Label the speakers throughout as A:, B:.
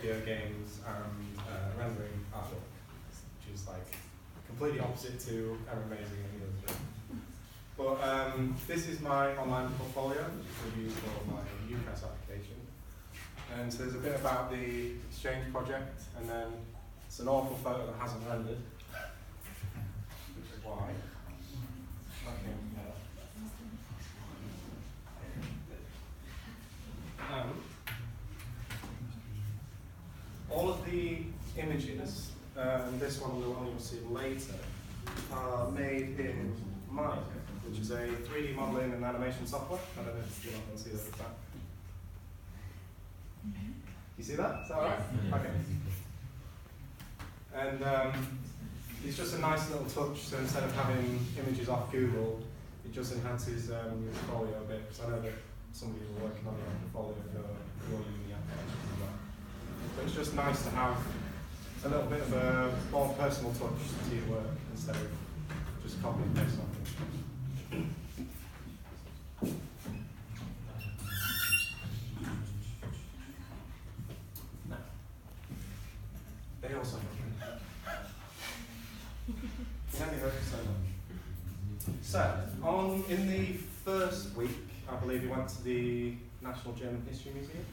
A: video games and rendering artwork, which is like completely opposite to Amazing and the other thing. But this is my online portfolio, which I use for my UCAS application. And so there's a bit about the Exchange project, and then it's an awful photo that hasn't rendered, which is why. All of the images, this one and the one you'll see later, are made in Maya, which is a 3D modeling and animation software. I don't know if you're not going to see that with that. You see that? Is that all right? Okay. And it's just a nice little touch, so instead of having images off Google, it just enhances your portfolio a bit, because I know that some of you are working on your portfolio for your uni applications as well. But it's just nice to have a little bit of a more personal touch to your work instead of just copy and paste something. No. They also can be heard so much. So, in the first week, I believe we went to the National German History Museum.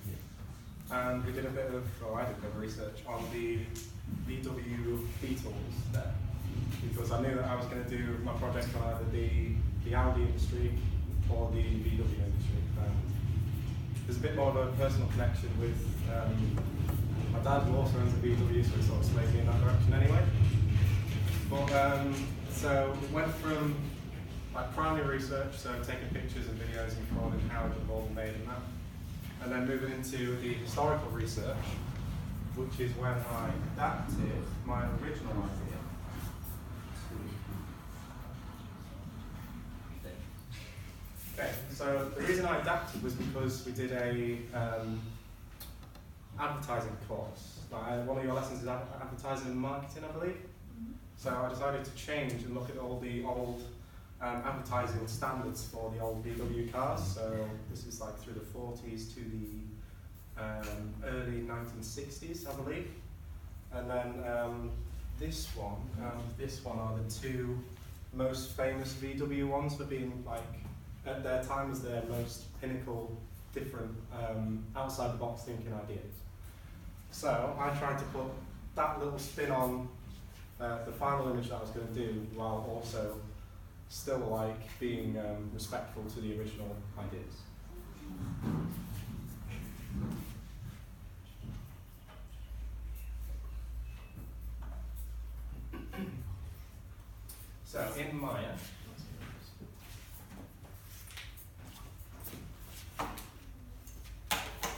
A: And we did a bit of, I did a bit of research on the VW Beetles there, because I knew that I was going to do my project on either the Audi industry or the VW industry. There's a bit more of a personal connection with my dad, who also owns a VW, so it sort of swayed me in that direction anyway. But so we went from like primary research, so taking pictures and videos and recording how it was all made and that. And then moving into the historical research, which is when I adapted my original idea. Okay, so the reason I adapted was because we did a advertising course. One of your lessons is advertising and marketing, I believe. So I decided to change and look at all the old advertising standards for the old VW cars. So this is like through the 40s to the early 1960s, I believe. And then this one and this one are the two most famous VW ones for being like, at their time, as their most pinnacle, different, outside the box thinking ideas. So I tried to put that little spin on the final image that I was going to do, while also still like being respectful to the original ideas. So in Maya,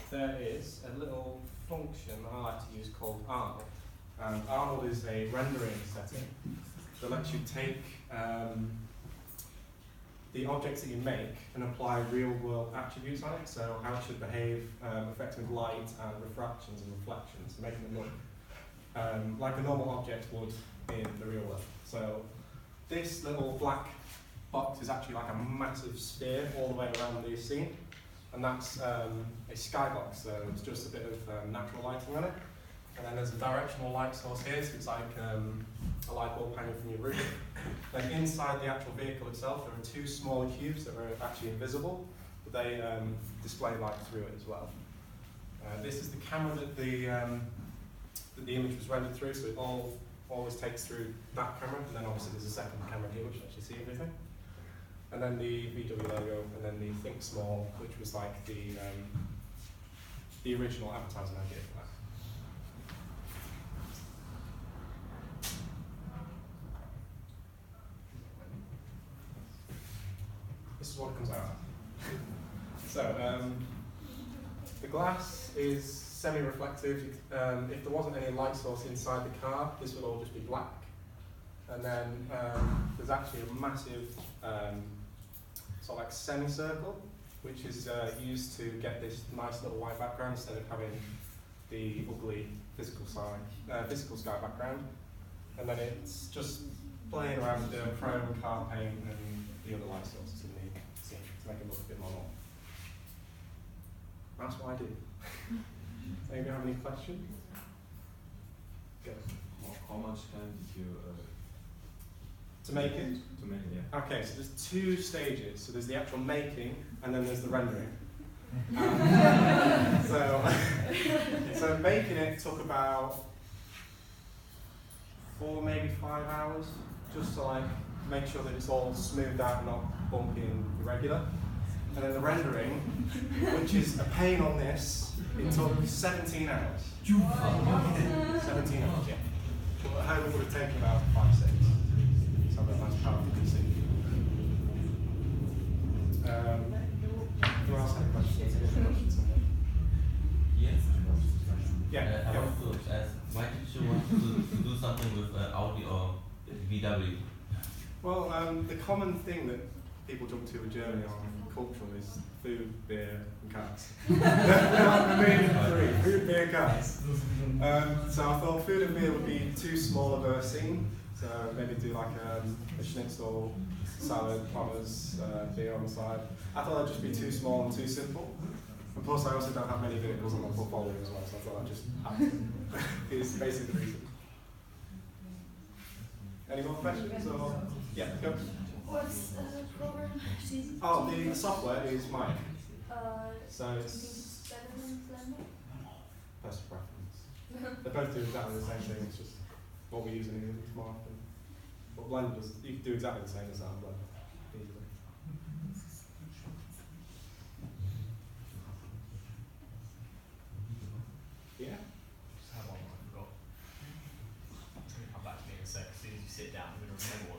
A: there is a little function that I like to use called Arnold. And Arnold is a rendering setting that lets you take the objects that you make and apply real-world attributes on it, so how it should behave, affecting light and refractions and reflections, making it look like a normal object would in the real world. So this little black box is actually like a massive sphere all the way around the scene, and that's a skybox, so it's just a bit of natural lighting on it. And then there's a directional light source here, so it's like a light bulb hanging from your roof. Then inside the actual vehicle itself, there are two smaller cubes that are actually invisible, but they display light through it as well. This is the camera that the image was rendered through, so it always takes through that camera, and then obviously there's a second camera here which actually see everything. And then the VW logo, and then the Think Small, which was like the original advertising idea for that. This is what it comes out. So the glass is semi-reflective. If there wasn't any light source inside the car, this would all just be black. And then there's actually a massive sort of like semicircle, which is used to get this nice little white background instead of having the ugly physical sky background. And then it's just playing around with the chrome, car paint, and the other light sources in the scene to make it look a bit more normal. That's what I do. Anybody have any questions? Go.
B: How much time did you
A: To make it?
B: to make it? Yeah.
A: Okay, so there's two stages. So there's the actual making, and then there's the rendering. So making it took about 4, maybe 5 hours, just to like make sure that it's all smoothed out and not bumpy and irregular. And then the rendering, which is a pain on this, it took 17 hours. 17 hours, yeah. Well, at home it would have taken about 5, 6. So I've got a nice powerful PC. Who else had questions?
C: Yes.
A: Yeah.
C: I want to ask, why did you want to do something with Audi or VW?
A: Well, the common thing that people jump to with Germany on cultural is food, beer, and cars. The main three: food, beer, cars. So I thought food and beer would be too small of a scene. So maybe do like a schnitzel, salad, pommes, beer on the side. I thought that'd just be too small and too simple. And plus, I also don't have many vehicles on my portfolio as well, so I thought I'd just add to it. It's basically the reason. Any more questions? Or yeah, go.
D: What's the program?
A: Oh, the software is Mike. So
D: It's
A: it's
D: better than Blender?
A: personal preference. They both do exactly the same thing. It's just what we use in England more often. But Blender does. You can do exactly the same as that on Blender. Easily. Yeah.
E: Just have one I forgot. I'm going to come back to me in a sec. As soon as you sit down, I'm going to remember